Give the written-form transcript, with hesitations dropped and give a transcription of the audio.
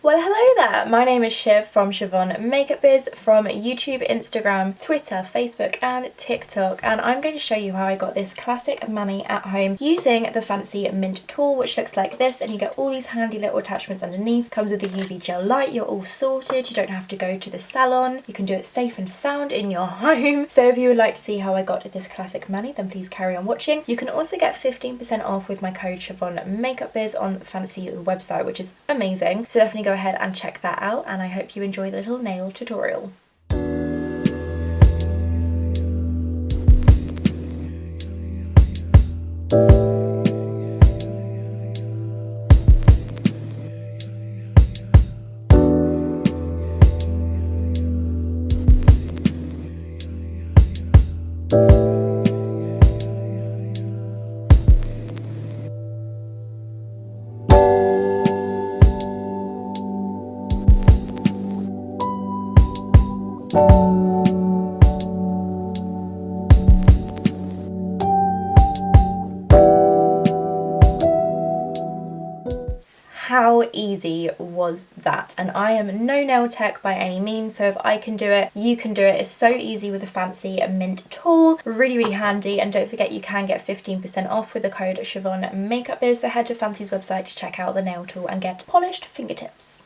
Well, hello there. My name is Shiv from Shivon Makeup Biz from YouTube, Instagram, Twitter, Facebook and TikTok, and I'm going to show you how I got this classic mani at home using the Fancii Mynt tool, which looks like this, and you get all these handy little attachments underneath. Comes with a UV gel light. You're all sorted. You don't have to go to the salon. You can do it safe and sound in your home. So if you would like to see how I got this classic mani, then please carry on watching. You can also get 15% off with my code Shivon Makeup Biz on the Fancii website, which is amazing. So definitely go ahead and check that out, and I hope you enjoy the little nail tutorial. How easy was that? And I am no nail tech by any means, so if I can do it, you can do it. It's so easy with the Fancii Mynt tool, really handy. And don't forget, you can get 15% off with the code Shivon Makeup Biz. So head to Fancii's website to check out the nail tool and get polished fingertips.